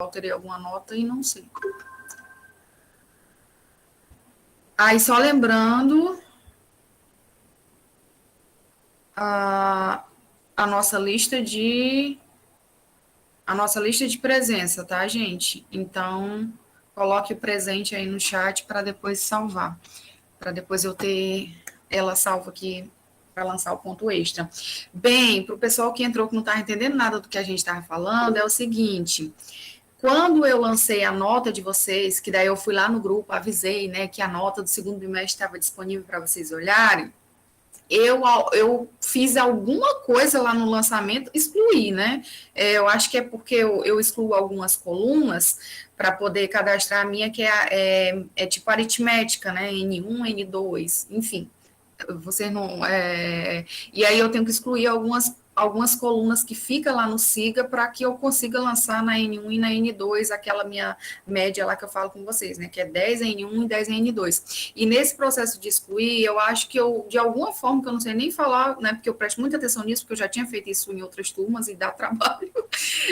alterei alguma nota e não sei. Aí, só lembrando, a nossa lista de presença, tá, gente? Então, coloque o presente aí no chat para depois salvar, para depois eu ter ela salva aqui para lançar o ponto extra. Bem, para o pessoal que entrou que não está entendendo nada do que a gente estava falando, é o seguinte: quando eu lancei a nota de vocês, que daí eu fui lá no grupo, avisei, né, que a nota do segundo bimestre estava disponível para vocês olharem, eu fiz alguma coisa lá no lançamento, excluí, né? Eu acho que é porque eu excluo algumas colunas para poder cadastrar a minha, que é tipo aritmética, né? N1, N2, enfim. Você não. E aí eu tenho que excluir algumas colunas que fica lá no SIGA para que eu consiga lançar na N1 e na N2 aquela minha média lá que eu falo com vocês, né? Que é 10 N1 e 10 N2. E nesse processo de excluir, eu acho que eu, de alguma forma, que eu não sei nem falar, né? Porque eu presto muita atenção nisso, porque eu já tinha feito isso em outras turmas e dá trabalho.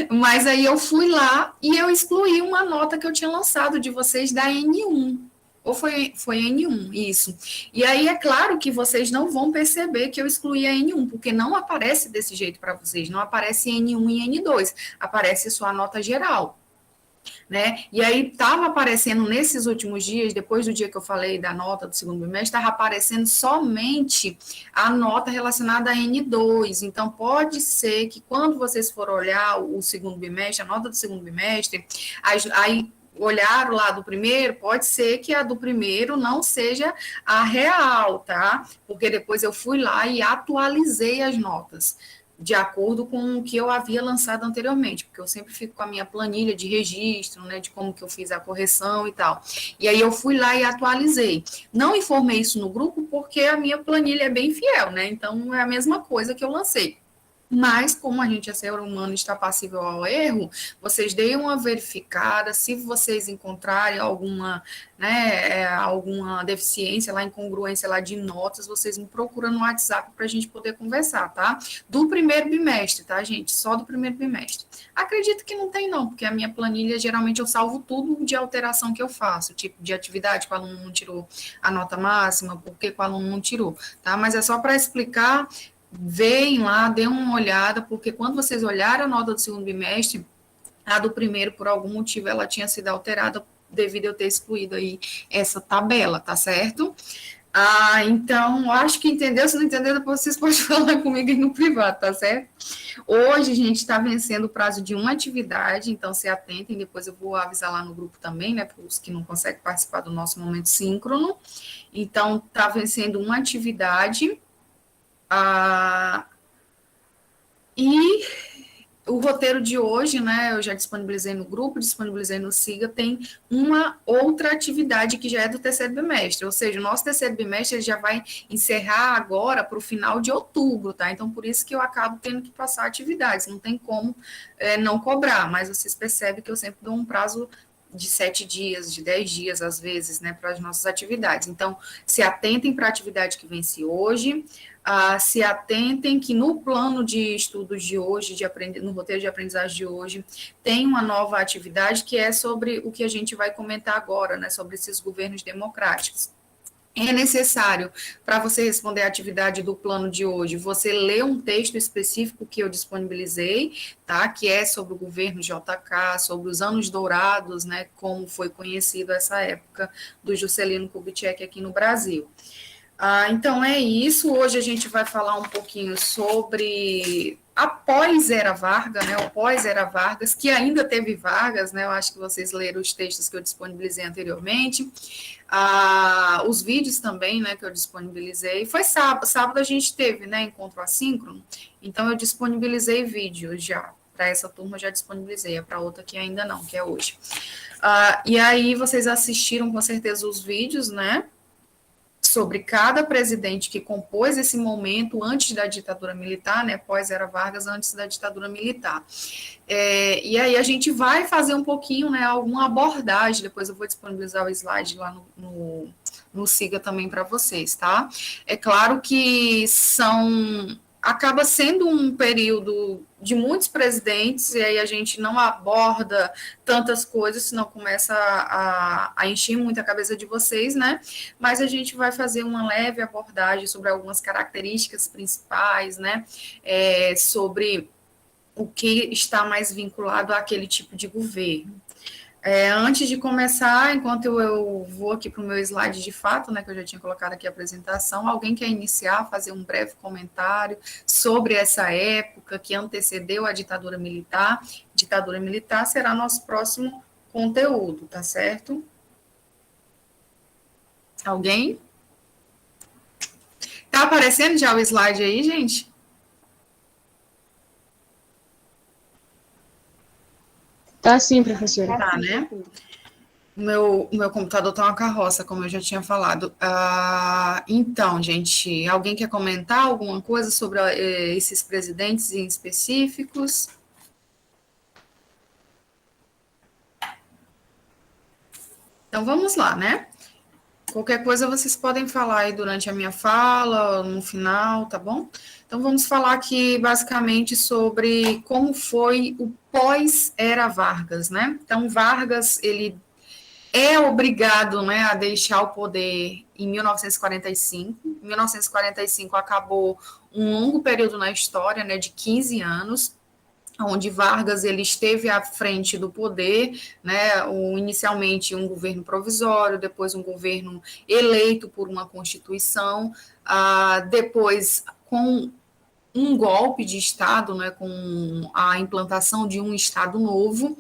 Mas aí eu fui lá e eu excluí uma nota que eu tinha lançado de vocês da N1. Ou foi N1, isso. E aí é claro que vocês não vão perceber que eu excluí a N1, porque não aparece desse jeito para vocês, não aparece N1 e N2, aparece só a nota geral. Né? E aí estava aparecendo nesses últimos dias, depois do dia que eu falei da nota do segundo bimestre, estava aparecendo somente a nota relacionada a N2. Então, pode ser que quando vocês forem olhar o segundo bimestre, a nota do segundo bimestre, aí olhar o lado do primeiro, pode ser que a do primeiro não seja a real, tá? Porque depois eu fui lá e atualizei as notas de acordo com o que eu havia lançado anteriormente, porque eu sempre fico com a minha planilha de registro, né, de como que eu fiz a correção e tal. E aí eu fui lá e atualizei. Não informei isso no grupo porque a minha planilha é bem fiel, né? Então é a mesma coisa que eu lancei. Mas, como a gente é ser humano e está passível ao erro, vocês deem uma verificada, se vocês encontrarem alguma, né, alguma deficiência lá, incongruência lá de notas, vocês me procuram no WhatsApp para a gente poder conversar, tá? Do primeiro bimestre, tá, gente? Só do primeiro bimestre. Acredito que não tem, não, porque a minha planilha, geralmente, eu salvo tudo de alteração que eu faço, tipo de atividade que o aluno não tirou a nota máxima, porque o aluno não tirou, tá? Mas é só para explicar. Veem lá, dêem uma olhada, porque quando vocês olharem a nota do segundo bimestre, a do primeiro, por algum motivo, ela tinha sido alterada devido a eu ter excluído aí essa tabela, tá certo? Então, acho que entendeu. Se não entendeu, depois vocês podem falar comigo aí no privado, tá certo? Hoje a gente está vencendo o prazo de uma atividade, então se atentem, depois eu vou avisar lá no grupo também, né, para os que não conseguem participar do nosso momento síncrono. Então, está vencendo uma atividade. E o roteiro de hoje, né, eu já disponibilizei no grupo, disponibilizei no SIGA, tem uma outra atividade que já é do terceiro bimestre, ou seja, o nosso terceiro bimestre já vai encerrar agora para o final de outubro, tá? Então, por isso que eu acabo tendo que passar atividades, não tem como não cobrar, mas vocês percebem que eu sempre dou um prazo de 7 dias, de 10 dias, às vezes, né, para as nossas atividades. Então, se atentem para a atividade que vence hoje, se atentem que no plano de estudos de hoje, no roteiro de aprendizagem de hoje, tem uma nova atividade que é sobre o que a gente vai comentar agora, né, sobre esses governos democráticos. É necessário, para você responder a atividade do plano de hoje, você ler um texto específico que eu disponibilizei, tá? Que é sobre o governo JK, sobre os anos dourados, né? Como foi conhecido essa época do Juscelino Kubitschek aqui no Brasil. Então é isso. Hoje a gente vai falar um pouquinho sobre a pós-era Vargas, né? O pós-era Vargas, que ainda teve Vargas, né? Eu acho que vocês leram os textos que eu disponibilizei anteriormente. Os vídeos também, né, que eu disponibilizei. Foi sábado. Sábado a gente teve, né, encontro assíncrono. Então eu disponibilizei vídeos já. Para essa turma eu já disponibilizei, para outra que ainda não, que é hoje. E aí vocês assistiram com certeza os vídeos, né? Sobre cada presidente que compôs esse momento antes da ditadura militar, né, pós-era Vargas, antes da ditadura militar. E aí a gente vai fazer um pouquinho, né, alguma abordagem, depois eu vou disponibilizar o slide lá no SIGA também para vocês, tá? É claro que são acaba sendo um período de muitos presidentes, e aí a gente não aborda tantas coisas, senão começa a encher muito a cabeça de vocês, né? Mas a gente vai fazer uma leve abordagem sobre algumas características principais, né? Sobre o que está mais vinculado àquele tipo de governo. Antes de começar, enquanto eu vou aqui para o meu slide de fato, né, que eu já tinha colocado aqui a apresentação, alguém quer iniciar, fazer um breve comentário sobre essa época que antecedeu a ditadura militar? Ditadura militar será nosso próximo conteúdo, tá certo? Alguém? Tá aparecendo já o slide aí, gente? Tá sim, professora. Tá, né? O meu computador tá uma carroça, como eu já tinha falado. Então, gente, alguém quer comentar alguma coisa sobre esses presidentes em específicos? Então, vamos lá, né? Qualquer coisa vocês podem falar aí durante a minha fala, no final, tá bom? Então, vamos falar aqui basicamente sobre como foi o pós-era Vargas, né? Então, Vargas, ele é obrigado, né, a deixar o poder em 1945. Em 1945 acabou um longo período na história, né, de 15 anos, onde Vargas ele esteve à frente do poder, né, inicialmente um governo provisório, depois um governo eleito por uma constituição, depois com um golpe de Estado, né, com a implantação de um Estado novo,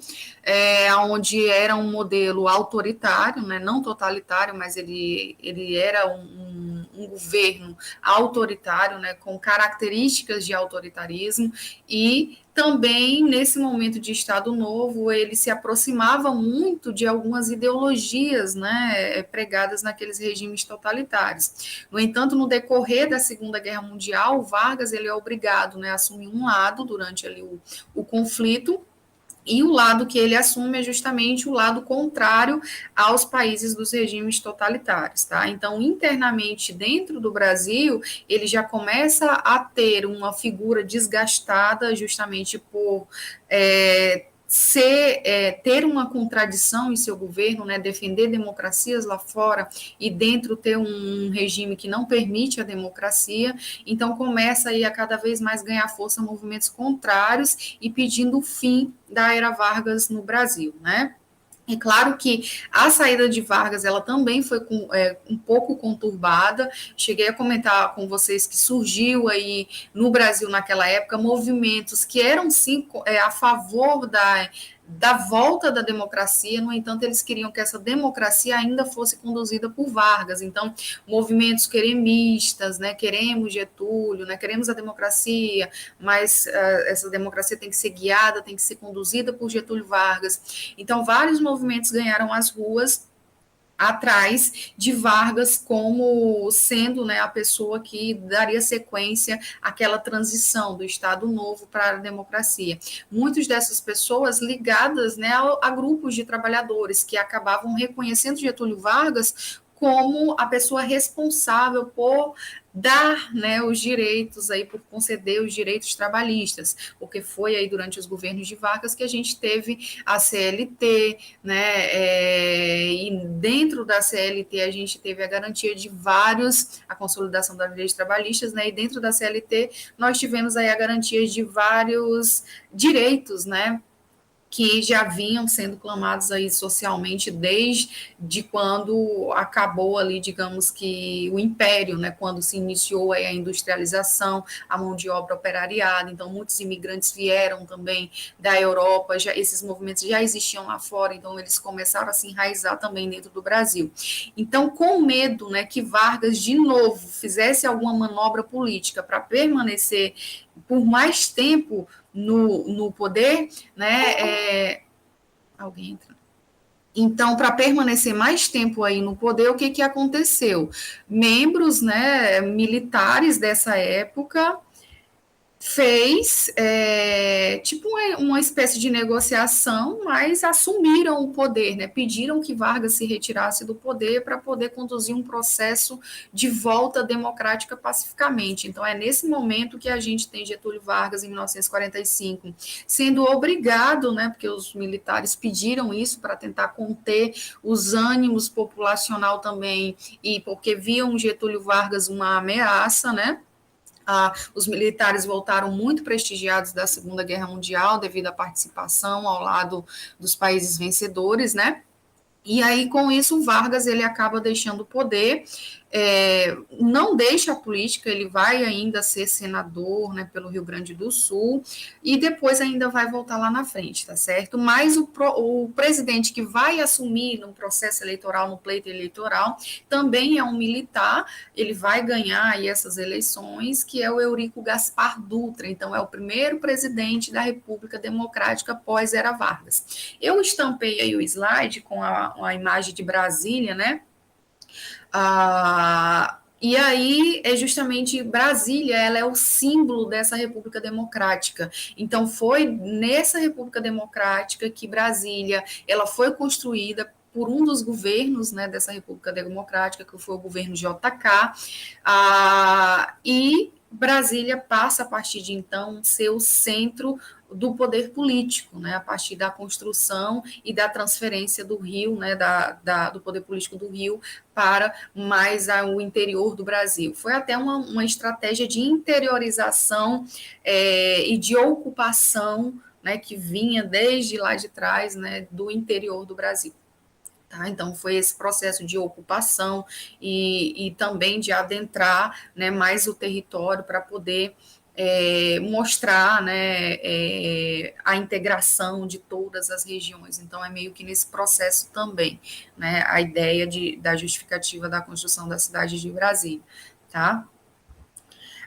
onde era um modelo autoritário, né, não totalitário, mas ele era um governo autoritário, né, com características de autoritarismo, e também, nesse momento de Estado Novo, ele se aproximava muito de algumas ideologias, né, pregadas naqueles regimes totalitários. No entanto, no decorrer da Segunda Guerra Mundial, Vargas ele é obrigado, né, a assumir um lado durante ali o conflito, e o lado que ele assume é justamente o lado contrário aos países dos regimes totalitários, tá? Então, internamente dentro do Brasil, ele já começa a ter uma figura desgastada justamente por ter uma contradição em seu governo, né, defender democracias lá fora e dentro ter um regime que não permite a democracia. Então começa aí a cada vez mais ganhar força movimentos contrários e pedindo o fim da era Vargas no Brasil, né? É claro que a saída de Vargas ela também foi um pouco conturbada. Cheguei a comentar com vocês que surgiu aí no Brasil naquela época movimentos que eram sim a favor da volta da democracia, no entanto, eles queriam que essa democracia ainda fosse conduzida por Vargas. Então, movimentos queremistas, né, queremos Getúlio, né, queremos a democracia, mas essa democracia tem que ser guiada, tem que ser conduzida por Getúlio Vargas. Então, vários movimentos ganharam as ruas atrás de Vargas como sendo, né, a pessoa que daria sequência àquela transição do Estado Novo para a democracia. Muitas dessas pessoas ligadas, né, a grupos de trabalhadores que acabavam reconhecendo Getúlio Vargas como a pessoa responsável por dar, né, os direitos aí, por conceder os direitos trabalhistas, porque foi aí durante os governos de Vargas que a gente teve a CLT, né, e dentro da CLT a gente teve a garantia de a consolidação das leis trabalhistas, né, e dentro da CLT nós tivemos aí a garantia de vários direitos, né, que já vinham sendo clamados aí socialmente desde quando acabou ali, digamos que o império, né, quando se iniciou a industrialização, a mão de obra operariada, então muitos imigrantes vieram também da Europa, esses movimentos já existiam lá fora, então eles começaram a se enraizar também dentro do Brasil. Então, com medo, né, que Vargas de novo fizesse alguma manobra política para permanecer por mais tempo no poder, né? Alguém entra. Então, para permanecer mais tempo aí no poder, o que aconteceu? Membros, né, militares dessa época fez tipo uma espécie de negociação, mas assumiram o poder, né? Pediram que Vargas se retirasse do poder para poder conduzir um processo de volta democrática pacificamente. Então, é nesse momento que a gente tem Getúlio Vargas, em 1945, sendo obrigado, né? Porque os militares pediram isso para tentar conter os ânimos populacional também, e porque viam Getúlio Vargas uma ameaça, né? Os militares voltaram muito prestigiados da Segunda Guerra Mundial devido à participação ao lado dos países vencedores, né? E aí, com isso, o Vargas ele acaba deixando o poder, não deixa a política, ele vai ainda ser senador, né, pelo Rio Grande do Sul, e depois ainda vai voltar lá na frente, tá certo? Mas o presidente que vai assumir no processo eleitoral, no pleito eleitoral, também é um militar, ele vai ganhar aí essas eleições, que é o Eurico Gaspar Dutra, então é o primeiro presidente da República Democrática pós Era Vargas. Eu estampei aí o slide com a imagem de Brasília, né? E aí é justamente Brasília, ela é o símbolo dessa República Democrática. Então foi nessa República Democrática que Brasília, ela foi construída por um dos governos, né, dessa República Democrática, que foi o governo JK, e Brasília passa, a partir de então, ser o centro do poder político, né, a partir da construção e da transferência do Rio, né, do poder político do Rio para mais o interior do Brasil. Foi até uma estratégia de interiorização e de ocupação, né, que vinha desde lá de trás, né, do interior do Brasil. Tá? Então, foi esse processo de ocupação e também de adentrar, né, mais o território para poder mostrar, né, a integração de todas as regiões. Então, é meio que nesse processo também, né, a ideia da justificativa da construção da cidade de Brasília. Tá?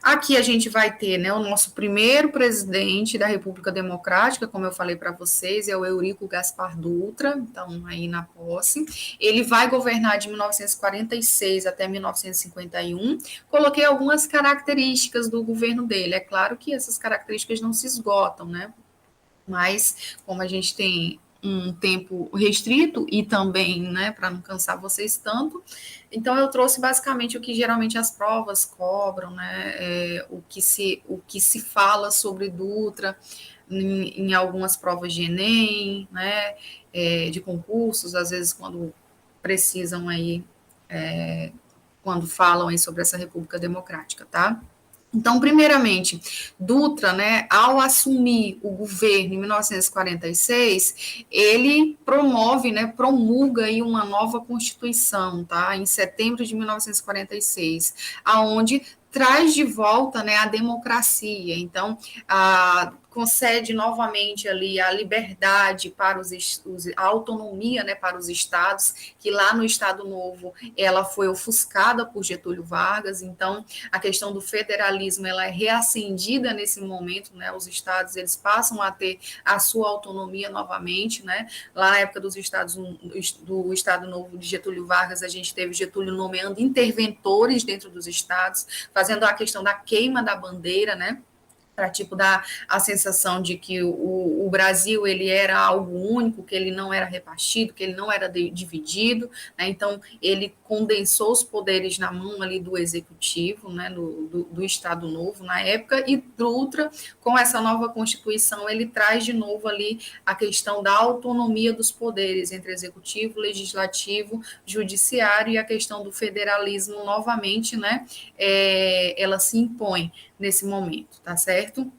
Aqui a gente vai ter, né, o nosso primeiro presidente da República Democrática, como eu falei para vocês, é o Eurico Gaspar Dutra, então aí na posse. Ele vai governar de 1946 até 1951. Coloquei algumas características do governo dele. É claro que essas características não se esgotam, né? Mas como a gente tem um tempo restrito e também, né, para não cansar vocês tanto, então eu trouxe basicamente o que geralmente as provas cobram, né, o que se fala sobre Dutra em algumas provas de Enem, né, de concursos, às vezes quando precisam aí, quando falam aí sobre essa República Democrática, tá? Então, primeiramente, Dutra, né, ao assumir o governo em 1946, ele promove, né, promulga aí uma nova Constituição, tá, em setembro de 1946, aonde traz de volta, né, a democracia. Então, concede novamente ali a liberdade para a autonomia, né, para os estados, que lá no Estado Novo ela foi ofuscada por Getúlio Vargas. Então, a questão do federalismo ela é reacendida nesse momento, né? Os estados eles passam a ter a sua autonomia novamente, né? Lá na época do Estado Novo de Getúlio Vargas, a gente teve Getúlio nomeando interventores dentro dos estados, fazendo a questão da queima da bandeira, né? Para tipo dar a sensação de que o Brasil ele era algo único, que ele não era repartido, que ele não era dividido, né? Então ele condensou os poderes na mão ali do executivo, né? do Estado Novo na época, e Dutra, com essa nova Constituição, ele traz de novo ali a questão da autonomia dos poderes entre executivo, legislativo, judiciário, e a questão do federalismo novamente, né? Ela se impõe nesse momento, tá certo?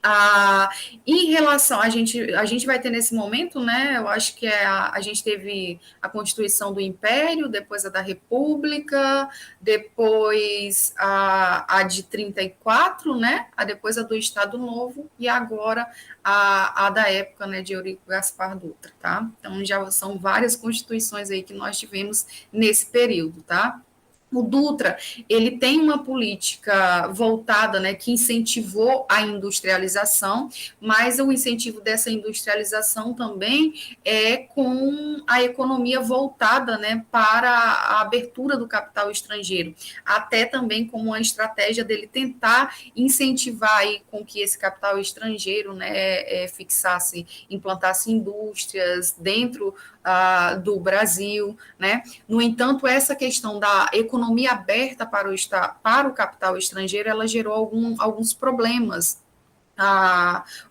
Ah, em relação, a gente vai ter nesse momento, né? Eu acho que a gente teve a Constituição do Império, depois a da República, depois a de 34, né? Depois a do Estado Novo, e agora a da época, né, de Eurico Gaspar Dutra, tá? Então já são várias constituições aí que nós tivemos nesse período, tá? O Dutra, ele tem uma política voltada, né, que incentivou a industrialização, mas o incentivo dessa industrialização também é com a economia voltada, né, para a abertura do capital estrangeiro, até também como uma estratégia dele tentar incentivar aí com que esse capital estrangeiro, né, fixasse, implantasse indústrias dentro do Brasil, né? No entanto, essa questão da economia aberta para o capital estrangeiro, ela gerou alguns problemas.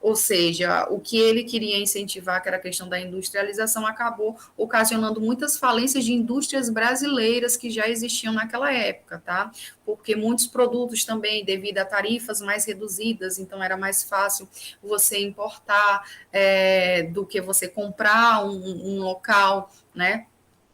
Ou seja, o que ele queria incentivar, que era a questão da industrialização, acabou ocasionando muitas falências de indústrias brasileiras que já existiam naquela época, tá? Porque muitos produtos também, devido a tarifas mais reduzidas, então era mais fácil você importar do que você comprar um local, né?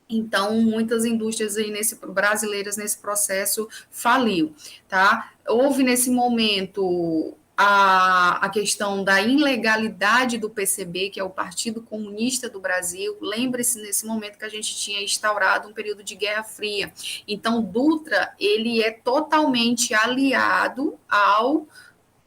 Então, muitas indústrias aí brasileiras nesse processo faliu, tá? Houve nesse momento a questão da ilegalidade do PCB, que é o Partido Comunista do Brasil. Lembre-se nesse momento que a gente tinha instaurado um período de Guerra Fria. Então, Dutra, ele é totalmente aliado ao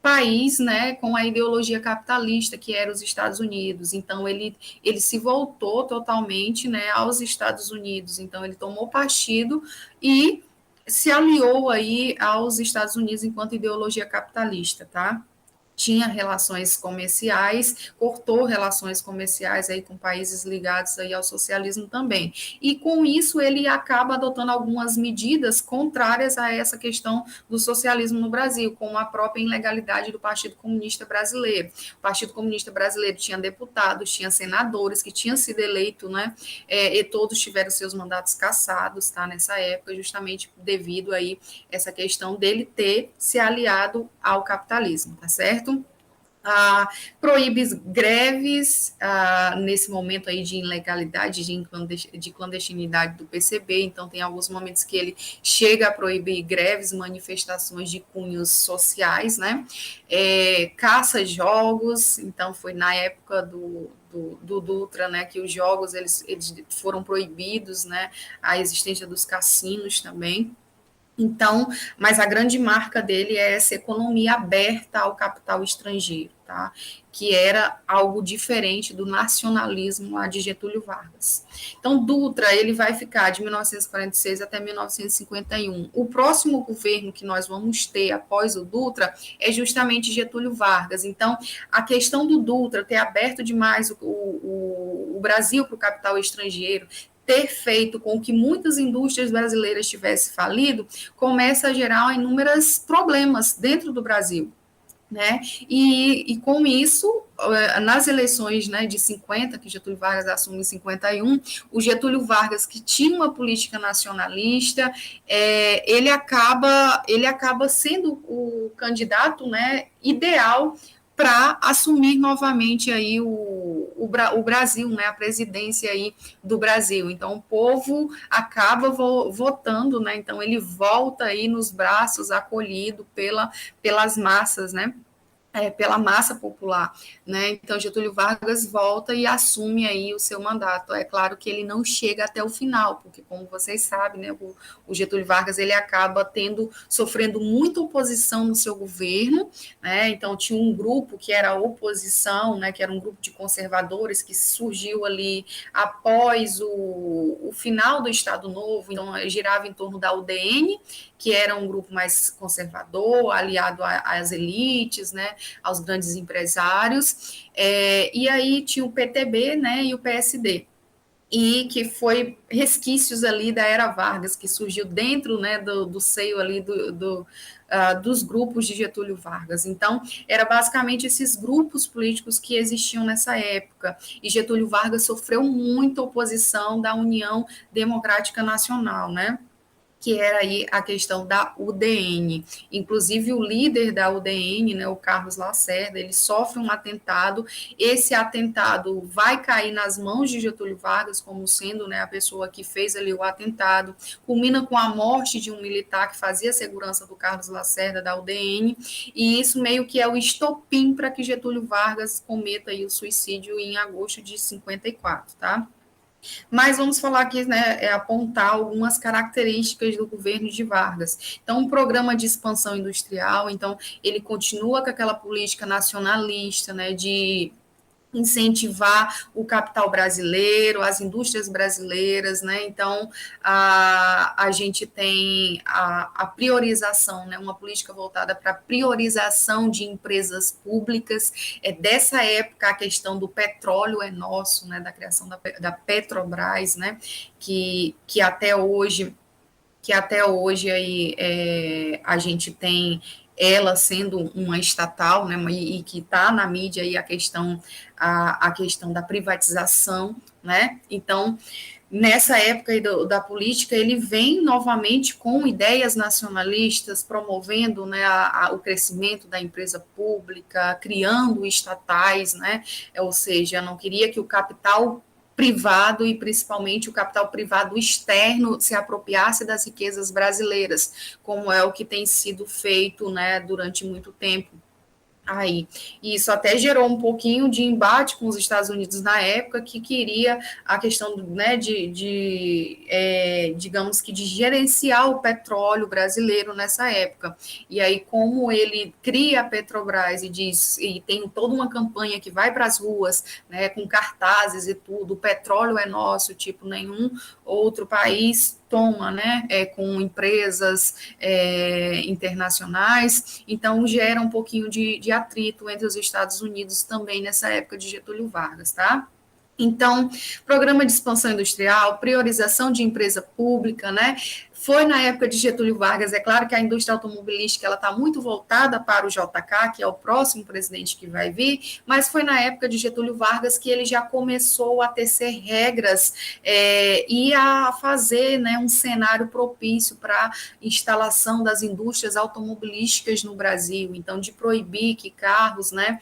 país, né, com a ideologia capitalista que era os Estados Unidos. Então ele se voltou totalmente, né, aos Estados Unidos. Então ele tomou partido e se aliou aí aos Estados Unidos enquanto ideologia capitalista, tá? Tinha relações comerciais, cortou relações comerciais aí com países ligados aí ao socialismo também. E com isso ele acaba adotando algumas medidas contrárias a essa questão do socialismo no Brasil, como a própria ilegalidade do Partido Comunista Brasileiro. O Partido Comunista Brasileiro tinha deputados, tinha senadores que tinham sido eleitos, né? E todos tiveram seus mandatos cassados, tá? Nessa época, justamente devido aí essa questão dele ter se aliado ao capitalismo, tá certo? Proíbe greves nesse momento aí de ilegalidade, de clandestinidade do PCB, então tem alguns momentos que ele chega a proibir greves, manifestações de cunhos sociais, né? Caça jogos, então foi na época do Dutra, né, que os jogos eles foram proibidos, né? A existência dos cassinos também. Então, mas a grande marca dele é essa economia aberta ao capital estrangeiro, tá? Que era algo diferente do nacionalismo lá de Getúlio Vargas. Então, Dutra, ele vai ficar de 1946 até 1951. O próximo governo que nós vamos ter após o Dutra é justamente Getúlio Vargas. Então, a questão do Dutra ter aberto demais o Brasil para o capital estrangeiro, ter feito com que muitas indústrias brasileiras tivessem falido, começa a gerar inúmeros problemas dentro do Brasil. Né? E com isso, nas eleições, né, de 50, que Getúlio Vargas assume em 51, o Getúlio Vargas, que tinha uma política nacionalista, ele acaba sendo o candidato, né, ideal para assumir novamente aí o Brasil, né, a presidência aí do Brasil. Então, o povo acaba votando, né, então ele volta aí nos braços, acolhido pelas massas, né, pela massa popular, né? Então Getúlio Vargas volta e assume aí o seu mandato. É claro que ele não chega até o final, porque como vocês sabem, né, o Getúlio Vargas ele acaba sofrendo muita oposição no seu governo, né? Então tinha um grupo que era a oposição, né, que era um grupo de conservadores que surgiu ali após o final do Estado Novo, então girava em torno da UDN, que era um grupo mais conservador, aliado às elites, né, aos grandes empresários, e aí tinha o PTB, né, e o PSD, e que foi resquícios ali da era Vargas, que surgiu dentro, né, do seio ali dos grupos de Getúlio Vargas. Então, era basicamente esses grupos políticos que existiam nessa época, e Getúlio Vargas sofreu muita oposição da União Democrática Nacional, né, que era aí a questão da UDN. Inclusive, o líder da UDN, né, o Carlos Lacerda, ele sofre um atentado. Esse atentado vai cair nas mãos de Getúlio Vargas, como sendo, né, a pessoa que fez ali o atentado. Culmina com a morte de um militar que fazia segurança do Carlos Lacerda, da UDN, e isso meio que é o estopim para que Getúlio Vargas cometa aí o suicídio em agosto de 54, tá? Mas vamos falar aqui, né, apontar algumas características do governo de Vargas. Então, um programa de expansão industrial, então, ele continua com aquela política nacionalista, né, de incentivar o capital brasileiro, as indústrias brasileiras, né? Então, a gente tem a priorização, né? Uma política voltada para a priorização de empresas públicas. É dessa época a questão do petróleo é nosso, né? Da criação da Petrobras, né? Que até hoje aí a gente tem ela sendo uma estatal, né, e que está na mídia aí a questão da privatização, né? Então, nessa época aí da política, ele vem novamente com ideias nacionalistas, promovendo, né, o crescimento da empresa pública, criando estatais, né? Ou seja, não queria que o capital privado e principalmente o capital privado externo se apropriasse das riquezas brasileiras, como é o que tem sido feito, né, durante muito tempo. Aí, isso até gerou um pouquinho de embate com os Estados Unidos na época, que queria a questão, né, digamos que de gerenciar o petróleo brasileiro nessa época. E aí, como ele cria a Petrobras e diz, e tem toda uma campanha que vai para as ruas, né, com cartazes e tudo, o petróleo é nosso, tipo, nenhum outro país toma, né, com empresas internacionais, então gera um pouquinho de atrito entre os Estados Unidos também nessa época de Getúlio Vargas, tá? Então, programa de expansão industrial, priorização de empresa pública, né? Foi na época de Getúlio Vargas, é claro que a indústria automobilística ela está muito voltada para o JK, que é o próximo presidente que vai vir, mas foi na época de Getúlio Vargas que ele já começou a tecer regras e a fazer, né, um cenário propício para a instalação das indústrias automobilísticas no Brasil. Então, de proibir que carros, né,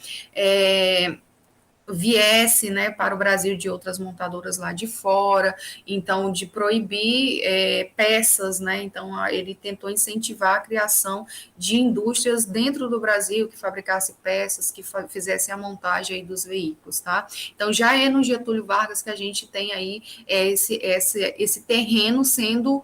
viesse, né, para o Brasil de outras montadoras lá de fora, então de proibir peças, né, então ele tentou incentivar a criação de indústrias dentro do Brasil que fabricasse peças, que fizesse a montagem aí dos veículos, tá? Então já é no Getúlio Vargas que a gente tem aí esse terreno sendo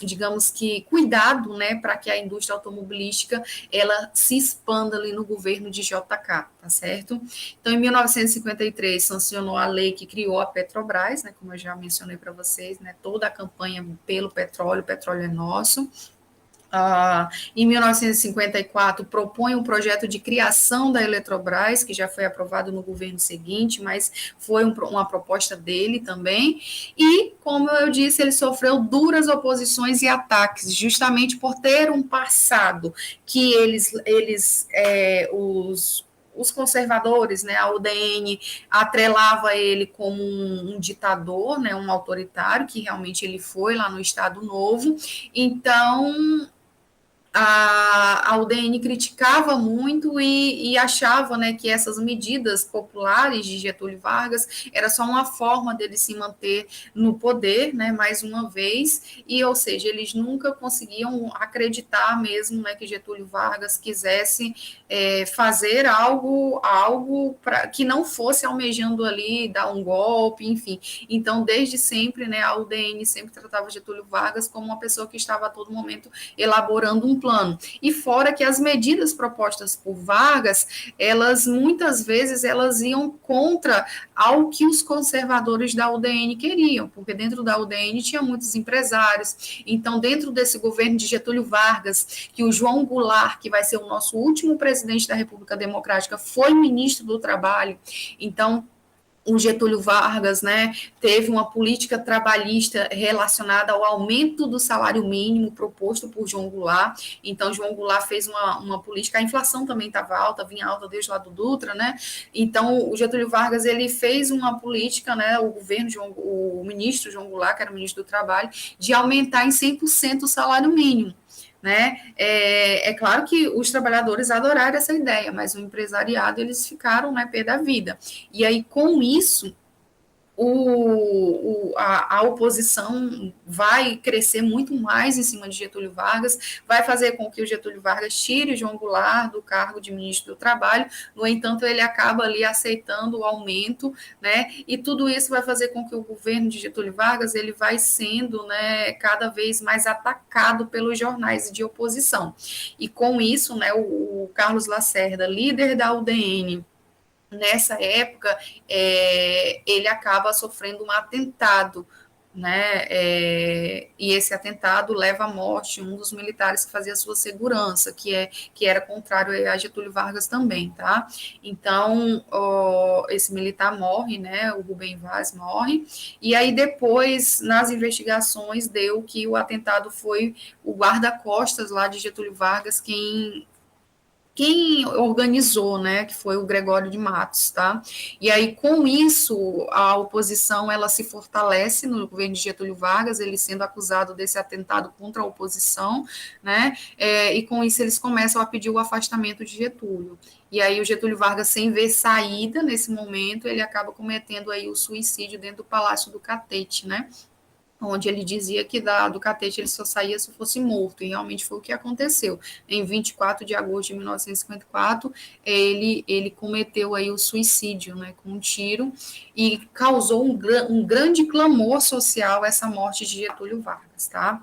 digamos que cuidado, né, para que a indústria automobilística ela se expanda ali no governo de JK, tá certo? Então, em 1953 sancionou a lei que criou a Petrobras, né, como eu já mencionei para vocês, né, toda a campanha pelo petróleo, o petróleo é nosso. Em 1954, propõe um projeto de criação da Eletrobras, que já foi aprovado no governo seguinte, mas foi uma proposta dele também. E, como eu disse, ele sofreu duras oposições e ataques, justamente por ter um passado que os conservadores, né, a UDN, atrelava ele como um ditador, né, um autoritário, que realmente ele foi lá no Estado Novo. Então, a UDN criticava muito e achava, né, que essas medidas populares de Getúlio Vargas era só uma forma dele se manter no poder, né, mais uma vez, e, ou seja, eles nunca conseguiam acreditar mesmo, né, que Getúlio Vargas quisesse fazer algo que não fosse almejando ali dar um golpe, enfim. Então, desde sempre, né, a UDN sempre tratava Getúlio Vargas como uma pessoa que estava a todo momento elaborando um plano. E fora que as medidas propostas por Vargas, elas muitas vezes elas iam contra ao que os conservadores da UDN queriam, porque dentro da UDN tinha muitos empresários. Então, dentro desse governo de Getúlio Vargas, que o João Goulart, que vai ser o nosso último presidente da República Democrática, foi ministro do Trabalho. Então, o Getúlio Vargas, né, teve uma política trabalhista relacionada ao aumento do salário mínimo proposto por João Goulart. Então, João Goulart fez uma política, a inflação também estava alta, vinha alta desde lá do Dutra, né? Então, o Getúlio Vargas, ele fez uma política, né, o ministro João Goulart, que era o ministro do Trabalho, de aumentar em 100% o salário mínimo. Né? É claro que os trabalhadores adoraram essa ideia, mas o empresariado eles ficaram, né, pé da vida. E aí, com isso, a oposição vai crescer muito mais em cima de Getúlio Vargas, vai fazer com que o Getúlio Vargas tire o João Goulart do cargo de ministro do Trabalho. No entanto, ele acaba ali aceitando o aumento, né? E tudo isso vai fazer com que o governo de Getúlio Vargas ele vai sendo, né, cada vez mais atacado pelos jornais de oposição. E com isso, né, o Carlos Lacerda, líder da UDN, nessa época, ele acaba sofrendo um atentado, né? E esse atentado leva à morte um dos militares que fazia a sua segurança, que era contrário a Getúlio Vargas também, tá? Então, esse militar morre, né? O Rubem Vaz morre, e aí depois, nas investigações, deu que o atentado foi o guarda-costas lá de Getúlio Vargas quem organizou, né, que foi o Gregório de Matos, tá? E aí, com isso, a oposição, ela se fortalece no governo de Getúlio Vargas, ele sendo acusado desse atentado contra a oposição, né, e com isso eles começam a pedir o afastamento de Getúlio. E aí o Getúlio Vargas, sem ver saída nesse momento, ele acaba cometendo aí o suicídio dentro do Palácio do Catete, né, onde ele dizia que do catete ele só saía se fosse morto, e realmente foi o que aconteceu. Em 24 de agosto de 1954, ele cometeu aí o suicídio, né, com um tiro, e causou um grande clamor social essa morte de Getúlio Vargas, tá?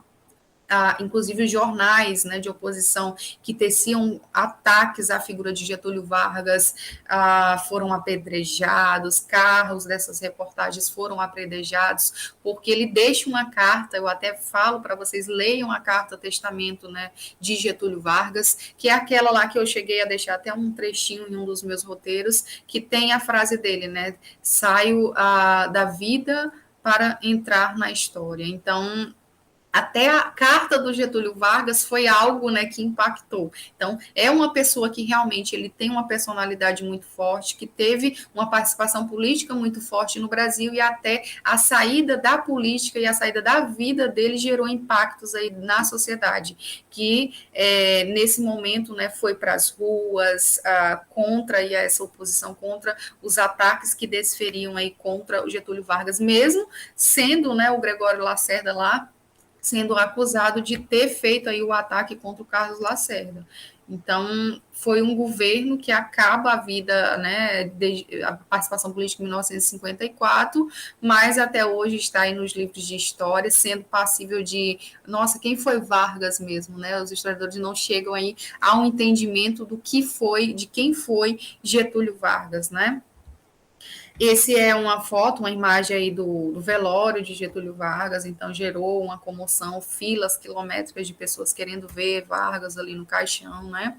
Inclusive os jornais, né, de oposição que teciam ataques à figura de Getúlio Vargas foram apedrejados, carros dessas reportagens foram apedrejados, porque ele deixa uma carta, eu até falo para vocês, leiam a carta testamento, né, de Getúlio Vargas, que é aquela lá que eu cheguei a deixar até um trechinho em um dos meus roteiros, que tem a frase dele, né, saio da vida para entrar na história. Então, até a carta do Getúlio Vargas foi algo, né, que impactou. Então, é uma pessoa que realmente ele tem uma personalidade muito forte, que teve uma participação política muito forte no Brasil, e até a saída da política e a saída da vida dele gerou impactos aí na sociedade, que nesse momento, né, foi para as ruas contra e essa oposição, contra os ataques que desferiam aí contra o Getúlio Vargas, mesmo sendo, né, o Gregório Lacerda lá sendo acusado de ter feito aí o ataque contra o Carlos Lacerda. Então, foi um governo que acaba a vida, né, a participação política em 1954, mas até hoje está aí nos livros de história, sendo passível de, nossa, quem foi Vargas mesmo, né? Os historiadores não chegam aí a um entendimento do que foi, de quem foi Getúlio Vargas, né? Esse é uma foto, uma imagem aí do velório de Getúlio Vargas, então gerou uma comoção, filas quilométricas de pessoas querendo ver Vargas ali no caixão, né?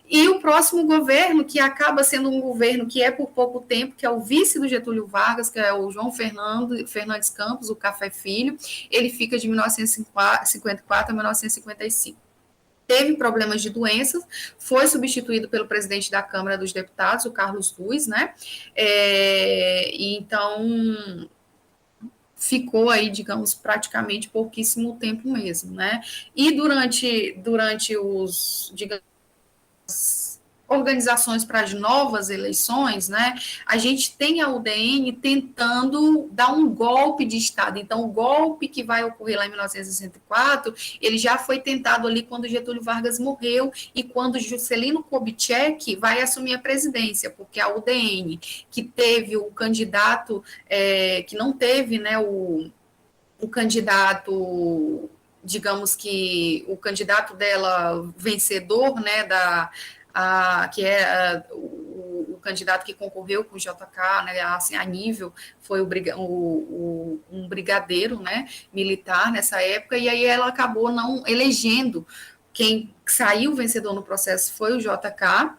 E o próximo governo, que acaba sendo um governo que é por pouco tempo, que é o vice do Getúlio Vargas, que é o João Fernandes Campos, o Café Filho, ele fica de 1954 a 1955. Teve problemas de doenças, foi substituído pelo presidente da Câmara dos Deputados, o Carlos Luiz, né? E então ficou aí, digamos, praticamente pouquíssimo tempo mesmo, né? E durante os, digamos, organizações para as novas eleições, né, a gente tem a UDN tentando dar um golpe de Estado. Então, o golpe que vai ocorrer lá em 1964, ele já foi tentado ali quando Getúlio Vargas morreu e quando Juscelino Kubitschek vai assumir a presidência, porque a UDN, que teve o candidato, que não teve, né, o candidato, digamos que o candidato dela vencedor, né, que é o candidato que concorreu com o JK, né, assim, a nível, foi um brigadeiro, né, militar nessa época, e aí ela acabou não elegendo. Quem saiu vencedor no processo foi o JK,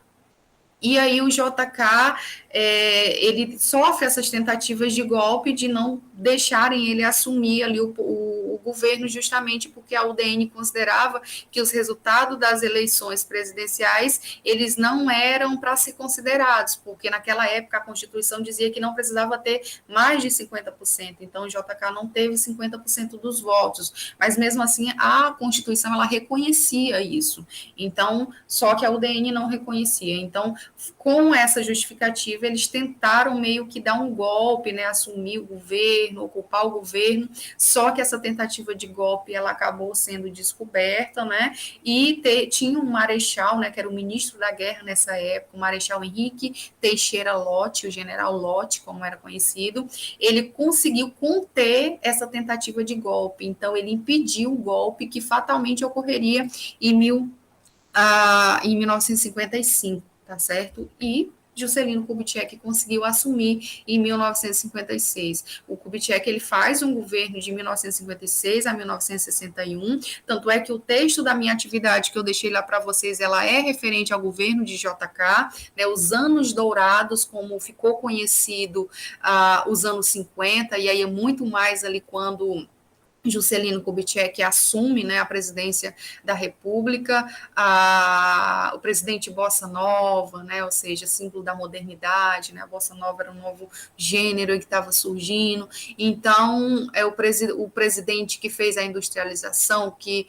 e aí o JK, ele sofre essas tentativas de golpe, de não deixarem ele assumir ali o governo, justamente porque a UDN considerava que os resultados das eleições presidenciais, eles não eram para ser considerados, porque naquela época a Constituição dizia que não precisava ter mais de 50%, então o JK não teve 50% dos votos, mas mesmo assim a Constituição ela reconhecia isso, então, só que a UDN não reconhecia, então, com essa justificativa, eles tentaram meio que dar um golpe, né, assumir o governo, ocupar o governo, só que essa tentativa de golpe, ela acabou sendo descoberta, né, e tinha um marechal, né, que era o ministro da guerra nessa época, o marechal Henrique Teixeira Lott, o general Lott, como era conhecido, ele conseguiu conter essa tentativa de golpe, então ele impediu o golpe que fatalmente ocorreria em 1955, tá certo? E Juscelino Kubitschek conseguiu assumir em 1956. O Kubitschek ele faz um governo de 1956 a 1961, tanto é que o texto da minha atividade que eu deixei lá para vocês, ela é referente ao governo de JK, né, os anos dourados, como ficou conhecido os anos 50, e aí é muito mais ali quando Juscelino Kubitschek assume, né, a presidência da República, o presidente Bossa Nova, né, ou seja, símbolo da modernidade, né, a Bossa Nova era um novo gênero que estava surgindo, então o presidente que fez a industrialização, que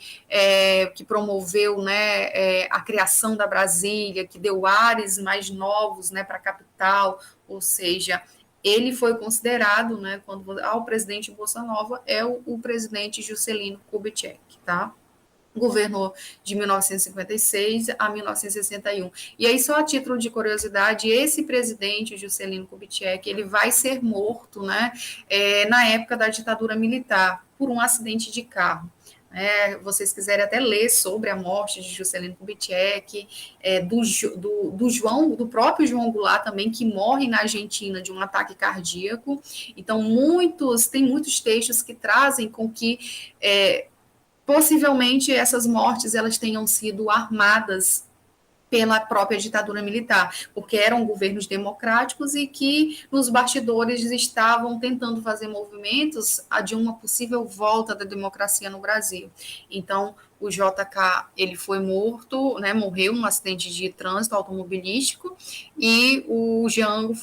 promoveu, né, a criação da Brasília, que deu ares mais novos, né, para a capital, ou seja, ele foi considerado, né, quando o presidente Bossa Nova é o presidente Juscelino Kubitschek, tá? Governou de 1956 a 1961. E aí, só a título de curiosidade, esse presidente, Juscelino Kubitschek, ele vai ser morto, né, na época da ditadura militar, por um acidente de carro. Vocês quiserem até ler sobre a morte de Juscelino Kubitschek, do próprio João Goulart também, que morre na Argentina de um ataque cardíaco. Então, tem muitos textos que trazem com que possivelmente essas mortes elas tenham sido armadas pela própria ditadura militar, porque eram governos democráticos e que nos bastidores estavam tentando fazer movimentos de uma possível volta da democracia no Brasil. Então, o JK, ele foi morto, né, morreu num acidente de trânsito automobilístico, e o Jango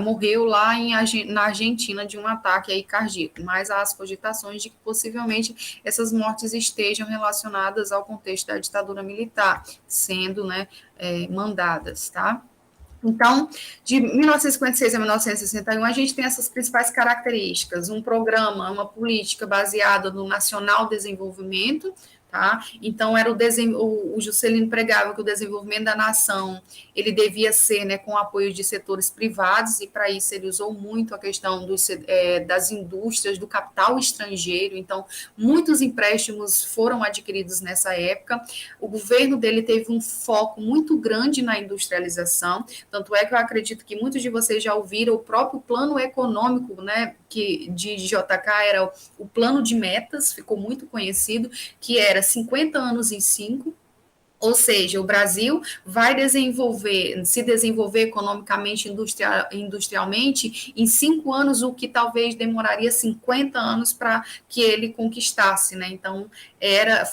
morreu lá na Argentina de um ataque aí cardíaco, mas há as cogitações de que possivelmente essas mortes estejam relacionadas ao contexto da ditadura militar, sendo, né, mandadas, tá? Então, de 1956 a 1961, a gente tem essas principais características: um programa, uma política baseada no nacional desenvolvimento, tá? Então, era o Juscelino pregava que o desenvolvimento da nação, ele devia ser, né, com apoio de setores privados, e para isso ele usou muito a questão das indústrias, do capital estrangeiro, então, muitos empréstimos foram adquiridos nessa época. O governo dele teve um foco muito grande na industrialização, tanto é que eu acredito que muitos de vocês já ouviram o próprio plano econômico, né, que de JK era o plano de metas, ficou muito conhecido, que era 50 anos em 5, ou seja, o Brasil vai se desenvolver economicamente, industrialmente, em 5 anos, o que talvez demoraria 50 anos para que ele conquistasse, né? Então,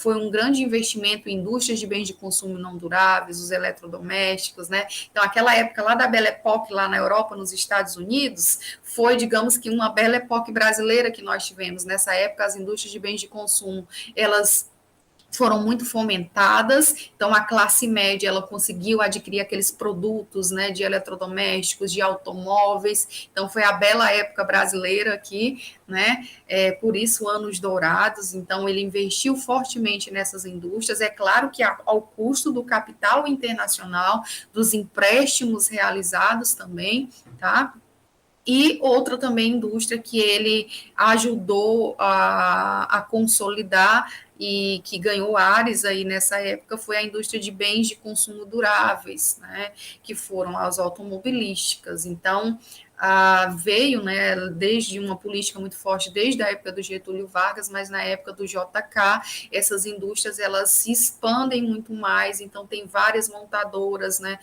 foi um grande investimento em indústrias de bens de consumo não duráveis, os eletrodomésticos, né? Então, aquela época lá da Belle Époque, lá na Europa, nos Estados Unidos, foi, digamos que, uma Belle Époque brasileira que nós tivemos. Nessa época, as indústrias de bens de consumo, elas foram muito fomentadas, então a classe média ela conseguiu adquirir aqueles produtos, né, de eletrodomésticos, de automóveis, então foi a bela época brasileira aqui, né, por isso anos dourados, então ele investiu fortemente nessas indústrias, é claro que ao custo do capital internacional, dos empréstimos realizados também, tá? E outra também indústria que ele ajudou a consolidar e que ganhou ares aí nessa época foi a indústria de bens de consumo duráveis, né, que foram as automobilísticas. Então, veio, né, desde uma política muito forte, desde a época do Getúlio Vargas, mas na época do JK, essas indústrias, elas se expandem muito mais, então tem várias montadoras, né,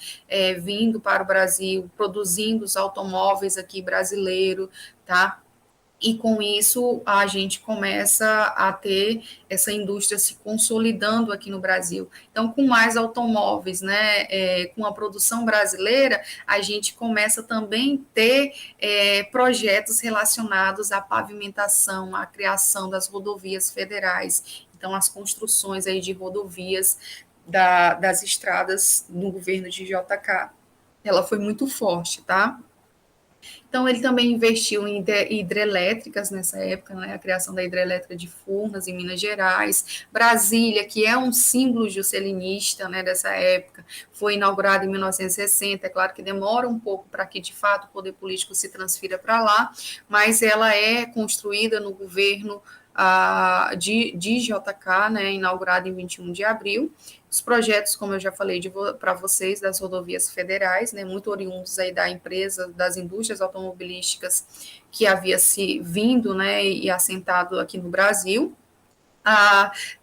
vindo para o Brasil, produzindo os automóveis aqui brasileiros, tá? E com isso a gente começa a ter essa indústria se consolidando aqui no Brasil. Então, com mais automóveis, né, com a produção brasileira, a gente começa também a ter projetos relacionados à pavimentação, à criação das rodovias federais. Então, as construções aí de rodovias das estradas no governo de JK, ela foi muito forte, tá? Então, ele também investiu em hidrelétricas nessa época, né, a criação da hidrelétrica de Furnas, em Minas Gerais. Brasília, que é um símbolo juscelinista, né, dessa época, foi inaugurada em 1960. É claro que demora um pouco para que, de fato, o poder político se transfira para lá, mas ela é construída no governo de JK, né, inaugurada em 21 de abril. Os projetos, como eu já falei para vocês, das rodovias federais, né, muito oriundos aí da empresa, das indústrias automobilísticas que havia se vindo, né, e assentado aqui no Brasil.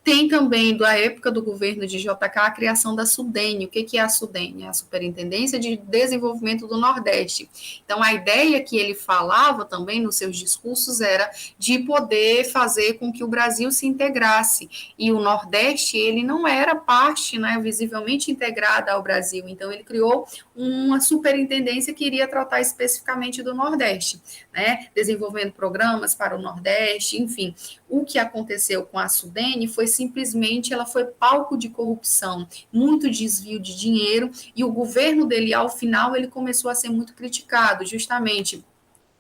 Tem também, da época do governo de JK, a criação da SUDENE. O que é a SUDENE? É a Superintendência de Desenvolvimento do Nordeste. Então, a ideia que ele falava também nos seus discursos era de poder fazer com que o Brasil se integrasse. E o Nordeste, ele não era parte, né, visivelmente integrada ao Brasil. Então, ele criou uma superintendência que iria tratar especificamente do Nordeste, né, desenvolvendo programas para o Nordeste, enfim. O que aconteceu com a SUDENE foi simplesmente, ela foi palco de corrupção, muito desvio de dinheiro, e o governo dele, ao final, ele começou a ser muito criticado, justamente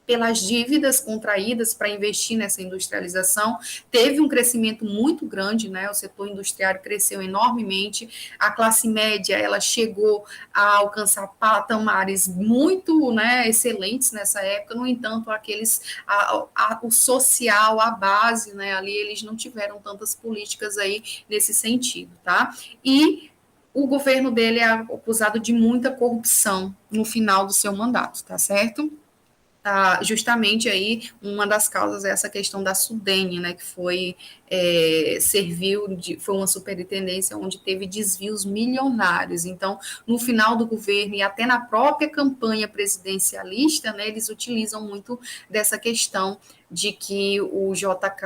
pelas dívidas contraídas para investir nessa industrialização. Teve um crescimento muito grande, né? O setor industrial cresceu enormemente, a classe média ela chegou a alcançar patamares muito, né, excelentes nessa época. No entanto, o social, a base, né, ali eles não tiveram tantas políticas aí nesse sentido, tá? E o governo dele é acusado de muita corrupção no final do seu mandato, tá certo? Justamente aí uma das causas é essa questão da SUDENE, né, que foi uma superintendência onde teve desvios milionários. Então, no final do governo e até na própria campanha presidencialista, né, eles utilizam muito dessa questão de que o JK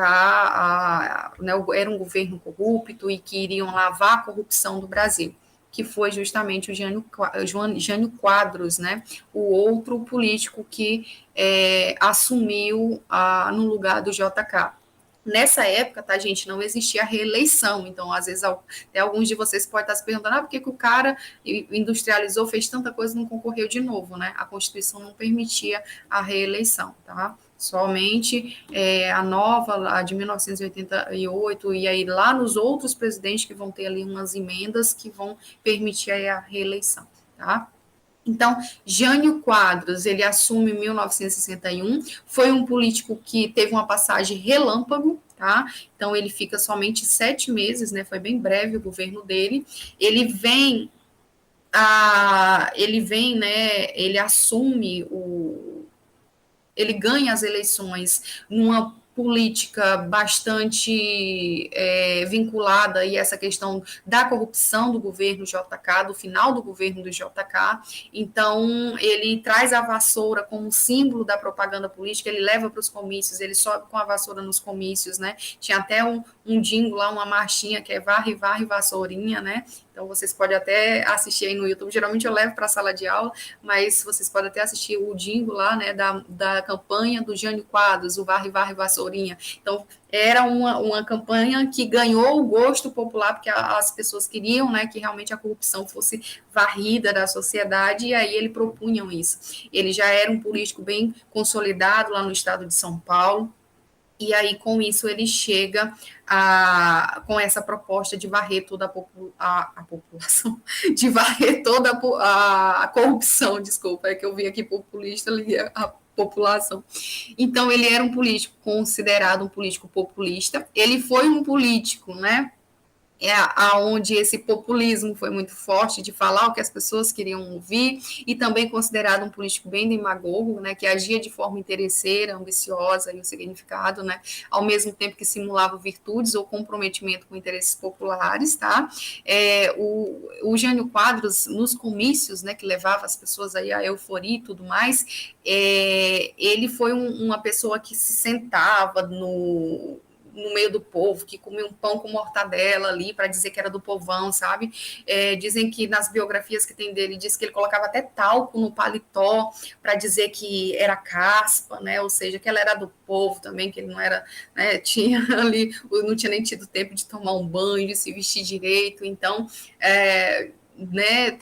né, era um governo corrupto e que iriam lavar a corrupção do Brasil, que foi justamente o Jânio Quadros, né, o outro político que assumiu no lugar do JK. Nessa época, tá, gente, não existia reeleição, então, às vezes, até alguns de vocês podem estar se perguntando, por que o cara industrializou, fez tanta coisa e não concorreu de novo, né? A Constituição não permitia a reeleição, tá? Somente a de 1988, e aí lá nos outros presidentes que vão ter ali umas emendas que vão permitir aí a reeleição, tá? Então, Jânio Quadros, ele assume em 1961, foi um político que teve uma passagem relâmpago, tá? Então, ele fica somente 7 meses, né? Foi bem breve o governo dele. Ele vem, né? Ele ganha as eleições numa política bastante vinculada a essa questão da corrupção do governo JK, do final do governo do JK. Então, ele traz a vassoura como símbolo da propaganda política, ele leva para os comícios, ele sobe com a vassoura nos comícios, né? Tinha até um jingle lá, uma marchinha que é varre, varre, vassourinha, né? Então, vocês podem até assistir aí no YouTube. Geralmente eu levo para a sala de aula, mas vocês podem até assistir o jingle lá, né, da campanha do Jânio Quadros, o Varre, Varre, Vassourinha. Então, era uma campanha que ganhou o gosto popular, porque as pessoas queriam, né, que realmente a corrupção fosse varrida da sociedade, e aí ele propunham isso. Ele já era um político bem consolidado lá no estado de São Paulo, e aí, com isso, ele chega com essa proposta de varrer toda a população, de varrer toda a corrupção, desculpa, é que eu vi aqui populista, li a população. Então, ele era um político considerado um político populista, ele foi um político, né, aonde esse populismo foi muito forte de falar o que as pessoas queriam ouvir, e também considerado um político bem demagogo, né, que agia de forma interesseira, ambiciosa e o significado, né, ao mesmo tempo que simulava virtudes ou comprometimento com interesses populares, tá? O Jânio Quadros, nos comícios, né, que levava as pessoas aí à euforia e tudo mais, ele foi uma pessoa que se sentava no meio do povo, que comia um pão com mortadela ali para dizer que era do povão, sabe? Dizem que nas biografias que tem dele, diz que ele colocava até talco no paletó para dizer que era caspa, né? Ou seja, que ela era do povo também, que ele não era, né? Tinha ali, não tinha nem tido tempo de tomar um banho, de se vestir direito, então né,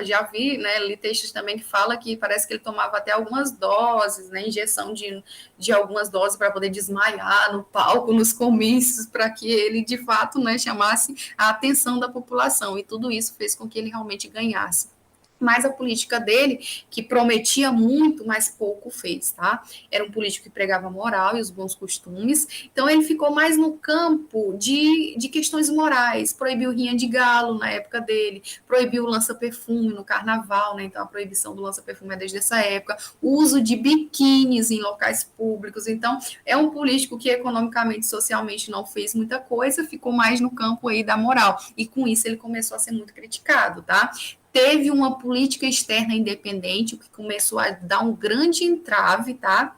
já vi, né, li textos também que fala que parece que ele tomava até algumas doses, né, injeção de algumas doses para poder desmaiar no palco, nos comícios, para que ele, de fato, né, chamasse a atenção da população, e tudo isso fez com que ele realmente ganhasse. Mas a política dele, que prometia muito, mas pouco fez, tá? Era um político que pregava a moral e os bons costumes, então ele ficou mais no campo de questões morais, proibiu rinha de galo na época dele, proibiu o lança-perfume no carnaval, né? Então a proibição do lança-perfume é desde essa época, o uso de biquínis em locais públicos, então é um político que economicamente, socialmente não fez muita coisa, ficou mais no campo aí da moral, e com isso ele começou a ser muito criticado, tá? Teve uma política externa independente, o que começou a dar um grande entrave, tá?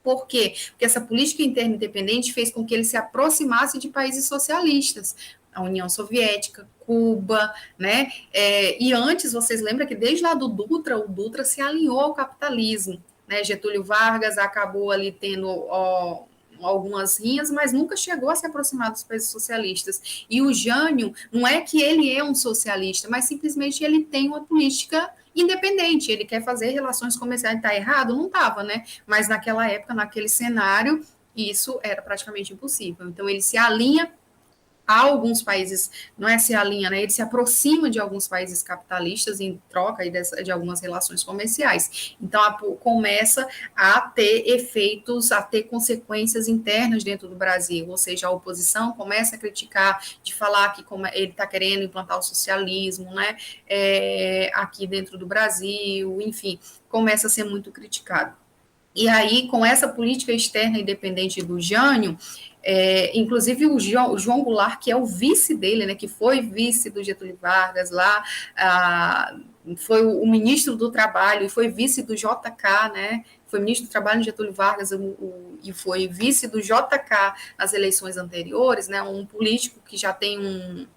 Por quê? Porque essa política interna independente fez com que ele se aproximasse de países socialistas, a União Soviética, Cuba, né? E antes, vocês lembram que desde lá do Dutra, o Dutra se alinhou ao capitalismo, né? Getúlio Vargas acabou ali tendo algumas rinhas, mas nunca chegou a se aproximar dos países socialistas. E o Jânio, não é que ele é um socialista, mas simplesmente ele tem uma política independente, ele quer fazer relações comerciais, está errado? Não estava, né? Mas naquela época, naquele cenário, isso era praticamente impossível. Então ele se alinha a alguns países, não é se alinha, né? Ele se aproxima de alguns países capitalistas em troca de algumas relações comerciais. Então, começa a ter efeitos, a ter consequências internas dentro do Brasil, ou seja, a oposição começa a criticar, de falar que ele está querendo implantar o socialismo, né? Aqui dentro do Brasil, enfim, começa a ser muito criticado. E aí, com essa política externa independente do Jânio, inclusive o João Goulart, que é o vice dele, né, que foi vice do Getúlio Vargas lá, foi o ministro do Trabalho e foi vice do JK, né, foi ministro do Trabalho no Getúlio Vargas e foi vice do JK nas eleições anteriores, né, um político que já tem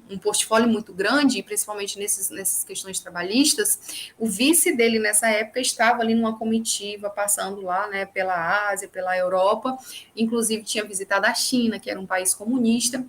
um portfólio muito grande, principalmente nessas questões trabalhistas. O vice dele nessa época estava ali numa comitiva, passando lá, né, pela Ásia, pela Europa, inclusive tinha visitado a China, que era um país comunista,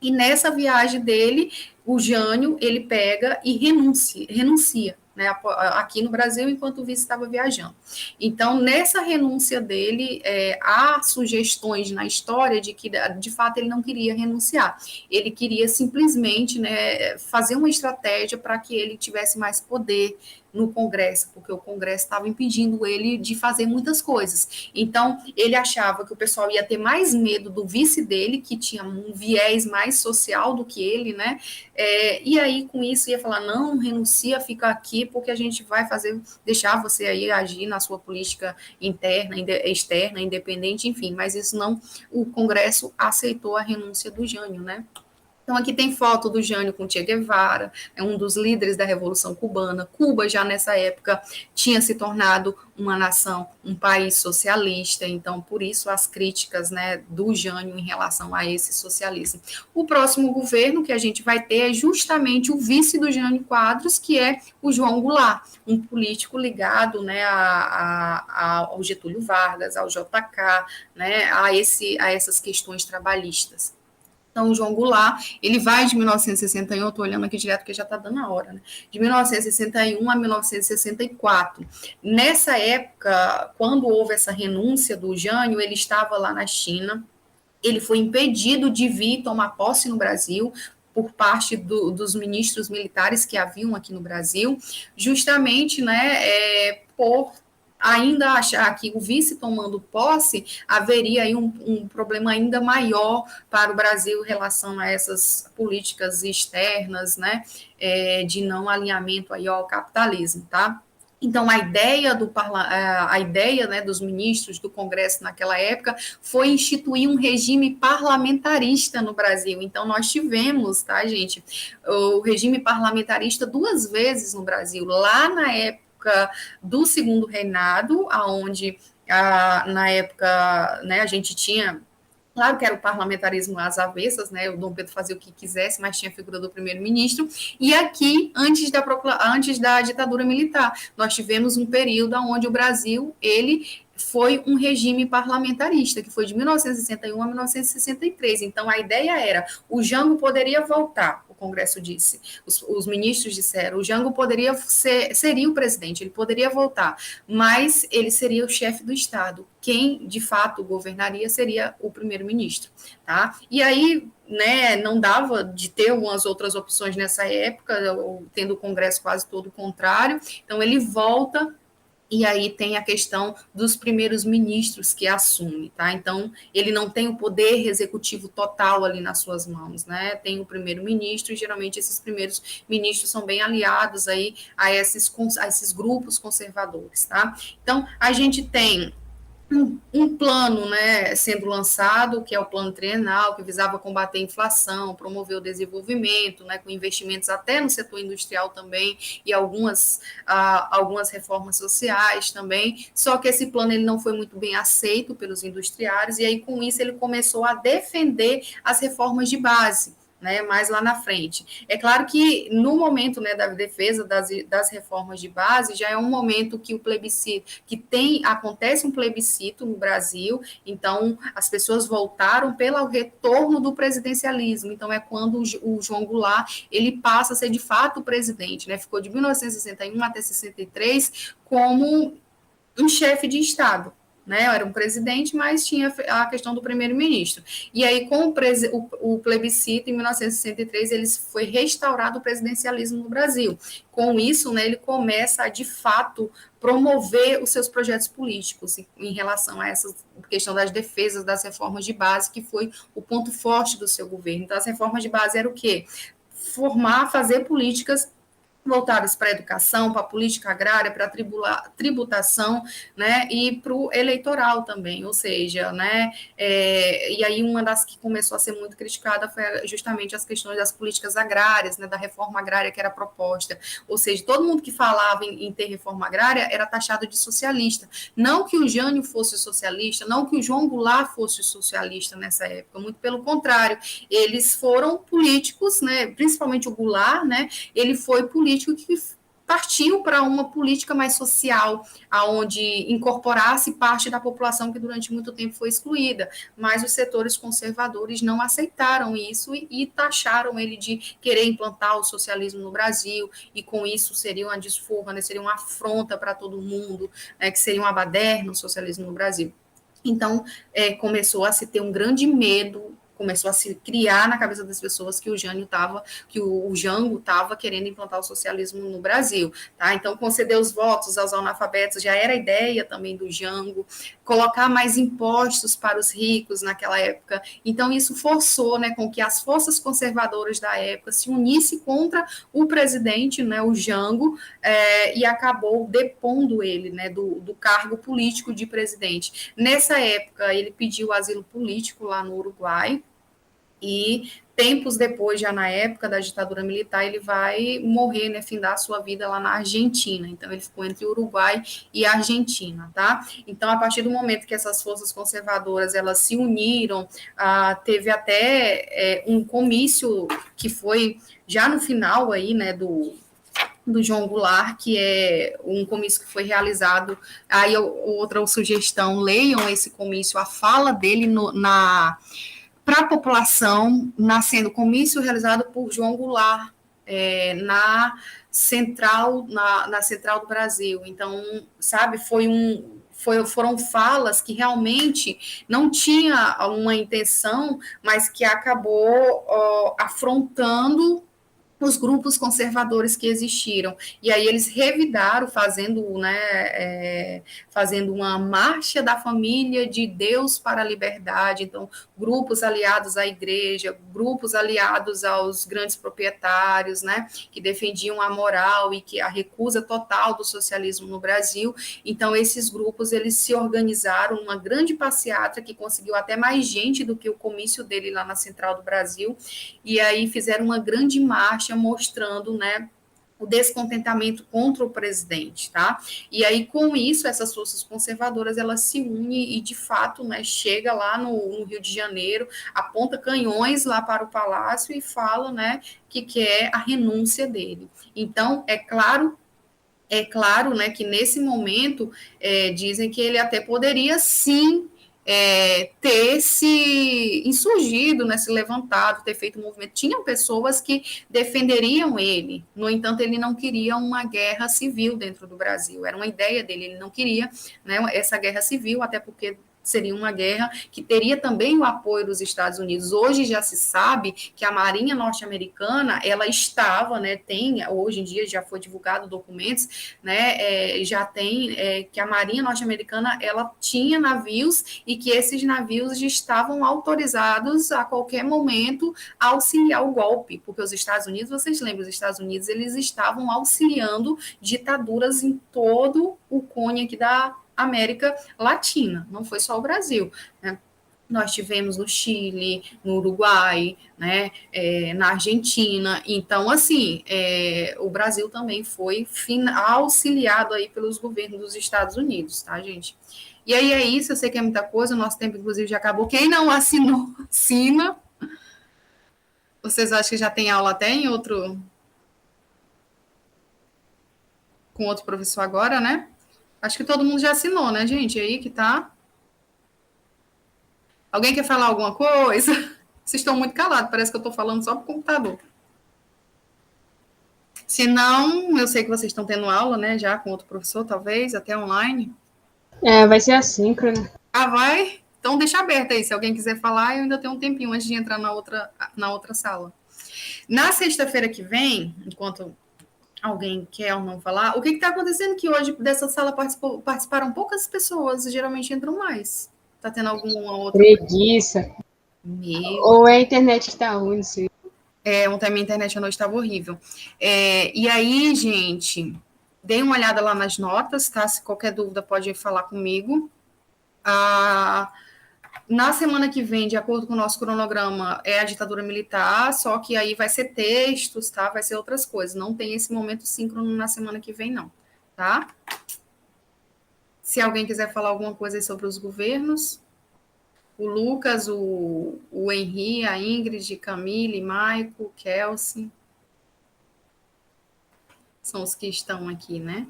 e nessa viagem dele, o Jânio, ele pega e renuncia, né, aqui no Brasil, enquanto o vice estava viajando. Então, nessa renúncia dele, há sugestões na história de que, de fato, ele não queria renunciar. Ele queria simplesmente, né, fazer uma estratégia para que ele tivesse mais poder no Congresso, porque o Congresso estava impedindo ele de fazer muitas coisas. Então, ele achava que o pessoal ia ter mais medo do vice dele, que tinha um viés mais social do que ele, né? E aí, com isso, ia falar, não, renuncia, fica aqui, porque a gente vai deixar você aí agir na sua política interna, externa, independente, enfim, mas isso não, o Congresso aceitou a renúncia do Jânio, né? Então, aqui tem foto do Jânio com Che Guevara, é um dos líderes da Revolução Cubana. Cuba, já nessa época, tinha se tornado uma nação, um país socialista, então, por isso, as críticas, né, do Jânio em relação a esse socialismo. O próximo governo que a gente vai ter é justamente o vice do Jânio Quadros, que é o João Goulart, um político ligado, né, ao Getúlio Vargas, ao JK, né, a essas questões trabalhistas. Então, o João Goulart, ele vai de 1961, eu estou olhando aqui direto porque já está dando a hora, né? De 1961 a 1964. Nessa época, quando houve essa renúncia do Jânio, ele estava lá na China, ele foi impedido de vir tomar posse no Brasil por parte dos ministros militares que haviam aqui no Brasil, justamente, né, por ainda achar que o vice tomando posse, haveria aí um problema ainda maior para o Brasil em relação a essas políticas externas, né, de não alinhamento aí ao capitalismo, tá? Então, a ideia, né, dos ministros do Congresso naquela época foi instituir um regime parlamentarista no Brasil. Então, nós tivemos, tá, gente, o regime parlamentarista 2 vezes no Brasil, lá na época do Segundo Reinado, aonde na época, né, a gente tinha. Claro que era o parlamentarismo às avessas, né? O Dom Pedro fazia o que quisesse, mas tinha a figura do primeiro-ministro. E aqui, antes da ditadura militar, nós tivemos um período onde o Brasil ele foi um regime parlamentarista, que foi de 1961 a 1963. Então, a ideia era, o Jango poderia voltar, o Congresso disse, os ministros disseram, o Jango seria o presidente, ele poderia voltar, mas ele seria o chefe do Estado. Quem, de fato, governaria seria o primeiro-ministro, tá? E aí, né, não dava de ter umas outras opções nessa época, tendo o Congresso quase todo o contrário, então ele volta. E aí tem a questão dos primeiros ministros que assume, tá? Então, ele não tem o poder executivo total ali nas suas mãos, né? Tem o primeiro-ministro, e geralmente esses primeiros ministros são bem aliados aí a esses grupos conservadores, tá? Então, a gente tem um plano, né, sendo lançado, que é o plano trienal, que visava combater a inflação, promover o desenvolvimento, né, com investimentos até no setor industrial também, e algumas reformas sociais também, só que esse plano ele não foi muito bem aceito pelos industriários, e aí com isso ele começou a defender as reformas de base, né, mais lá na frente. É claro que no momento, né, da defesa das reformas de base, já é um momento que o plebiscito, acontece um plebiscito no Brasil, então as pessoas voltaram pelo retorno do presidencialismo, então é quando o João Goulart, ele passa a ser de fato o presidente, né, ficou de 1961 até 63 como um chefe de Estado, né? Era um presidente, mas tinha a questão do primeiro-ministro. E aí, com o plebiscito, em 1963, ele foi restaurado o presidencialismo no Brasil. Com isso, né, ele começa a, de fato, promover os seus projetos políticos em relação a essa questão das defesas, das reformas de base, que foi o ponto forte do seu governo. Então, as reformas de base eram o quê? Fazer políticas voltadas para a educação, para a política agrária, para a tributação, né, e para o eleitoral também, ou seja, né, e aí uma das que começou a ser muito criticada foi justamente as questões das políticas agrárias, né, da reforma agrária que era proposta, ou seja, todo mundo que falava em ter reforma agrária era taxado de socialista, não que o Jânio fosse socialista, não que o João Goulart fosse socialista nessa época, muito pelo contrário, eles foram políticos, né, principalmente o Goulart, né, ele foi político que partiu para uma política mais social, aonde incorporasse parte da população que durante muito tempo foi excluída, mas os setores conservadores não aceitaram isso e taxaram ele de querer implantar o socialismo no Brasil, e com isso seria uma desforra, né, seria uma afronta para todo mundo, né, que seria uma baderna o socialismo no Brasil. Então, começou a se ter um grande medo, começou a se criar na cabeça das pessoas que o Jango estava querendo implantar o socialismo no Brasil, tá? Então, conceder os votos aos analfabetos já era a ideia também do Jango, colocar mais impostos para os ricos naquela época. Então, isso forçou, né, com que as forças conservadoras da época se unissem contra o presidente, né, o Jango, e acabou depondo ele, né, do cargo político de presidente. Nessa época, ele pediu asilo político lá no Uruguai, e tempos depois, já na época da ditadura militar, ele vai morrer, né, findar a sua vida lá na Argentina. Então, ele ficou entre o Uruguai e a Argentina, tá? Então, a partir do momento que essas forças conservadoras, elas se uniram, teve até um comício que foi já no final aí, né, do João Goulart, que é um comício que foi realizado, aí outra sugestão, leiam esse comício, a fala dele para a população, nascendo comício realizado por João Goulart, na central do Brasil. Então, sabe, foram falas que realmente não tinha uma intenção, mas que acabou afrontando os grupos conservadores que existiram. E aí eles revidaram, fazendo uma marcha da família de Deus para a liberdade. Então, grupos aliados à igreja, grupos aliados aos grandes proprietários, né, que defendiam a moral e que a recusa total do socialismo no Brasil. Então, esses grupos, eles se organizaram uma grande passeata que conseguiu até mais gente do que o comício dele lá na Central do Brasil, e aí fizeram uma grande marcha mostrando, né, o descontentamento contra o presidente, tá? E aí, com isso, essas forças conservadoras, elas se unem e, de fato, né, chega lá no Rio de Janeiro, aponta canhões lá para o palácio e fala, né, que quer a renúncia dele. Então, é claro, né, que nesse momento dizem que ele até poderia, sim, ter se insurgido, né, se levantado, ter feito um movimento. Tinham pessoas que defenderiam ele, no entanto, ele não queria uma guerra civil dentro do Brasil, era uma ideia dele, ele não queria, né, essa guerra civil, até porque seria uma guerra que teria também o apoio dos Estados Unidos. Hoje já se sabe que a Marinha norte-americana, ela estava, né, hoje em dia já foi divulgado documentos, né, já tem que a Marinha norte-americana, ela tinha navios e que esses navios estavam autorizados a qualquer momento a auxiliar o golpe, porque os Estados Unidos, vocês lembram, os Estados Unidos, eles estavam auxiliando ditaduras em todo o cone aqui da América Latina, não foi só o Brasil, né? Nós tivemos no Chile, no Uruguai, né, na Argentina. Então, assim, o Brasil também foi auxiliado aí pelos governos dos Estados Unidos, tá, gente? E aí é isso, eu sei que é muita coisa, o nosso tempo, inclusive, já acabou. Quem não assinou, assina. Vocês acham que já tem aula até com outro professor agora, né? Acho que todo mundo já assinou, né, gente? Aí que tá. Alguém quer falar alguma coisa? Vocês estão muito calados, parece que eu estou falando só para o computador. Se não, eu sei que vocês estão tendo aula, né, já com outro professor, talvez, até online. Vai ser assíncrono. Ah, vai? Então deixa aberto aí, se alguém quiser falar, eu ainda tenho um tempinho antes de entrar na outra sala. Na sexta-feira que vem, enquanto alguém quer ou não falar, o que está acontecendo que hoje dessa sala participaram poucas pessoas, geralmente entram mais. Está tendo alguma outra... Preguiça. Ou é a internet que está ruim, não sei. Ontem a minha internet à noite estava horrível. E aí, gente, dei uma olhada lá nas notas, tá? Se qualquer dúvida pode falar comigo. Na semana que vem, de acordo com o nosso cronograma, é a ditadura militar, só que aí vai ser textos, tá? Vai ser outras coisas. Não tem esse momento síncrono na semana que vem, não, tá? Se alguém quiser falar alguma coisa aí sobre os governos, o Lucas, o Henri, a Ingrid, Camille, Maico, Kelsey, são os que estão aqui, né?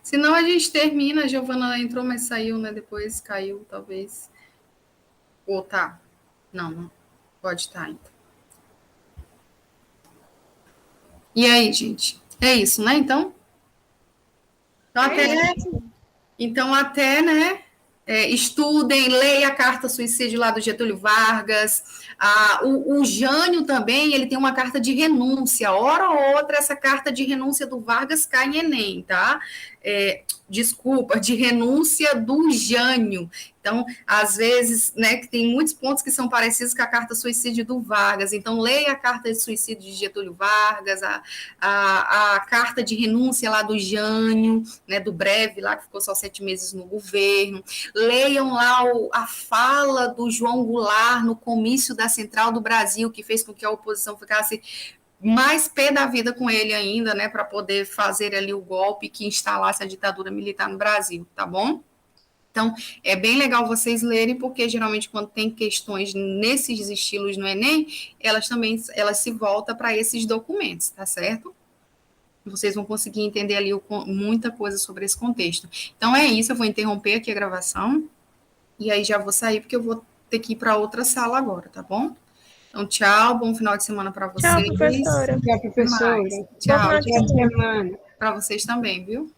Senão a gente termina, a Giovana entrou, mas saiu, né? Depois caiu, talvez. Ou tá? Não pode estar, então. E aí, gente? É isso, né, então? Então, até, né? Estudem, leia a carta suicídio lá do Getúlio Vargas. O Jânio também, ele tem uma carta de renúncia. Hora ou outra, essa carta de renúncia do Vargas cai em Enem, tá? Desculpa, de renúncia do Jânio. Então, às vezes, né, que tem muitos pontos que são parecidos com a carta suicídio do Vargas. Então, leia a carta de suicídio de Getúlio Vargas, a carta de renúncia lá do Jânio, né, do Breve, lá que ficou só 7 meses no governo. Leiam lá a fala do João Goulart no comício da Central do Brasil, que fez com que a oposição ficasse mais pé da vida com ele ainda, né, para poder fazer ali o golpe que instalasse a ditadura militar no Brasil, tá bom? Então, é bem legal vocês lerem, porque geralmente quando tem questões nesses estilos no Enem, elas se voltam para esses documentos, tá certo? Vocês vão conseguir entender ali muita coisa sobre esse contexto. Então, é isso, eu vou interromper aqui a gravação, e aí já vou sair, porque eu vou ter que ir para outra sala agora, tá bom? Então, tchau, bom final de semana para vocês. Tchau, professora. Tchau, professora. Tchau, Boa semana. para vocês também, viu?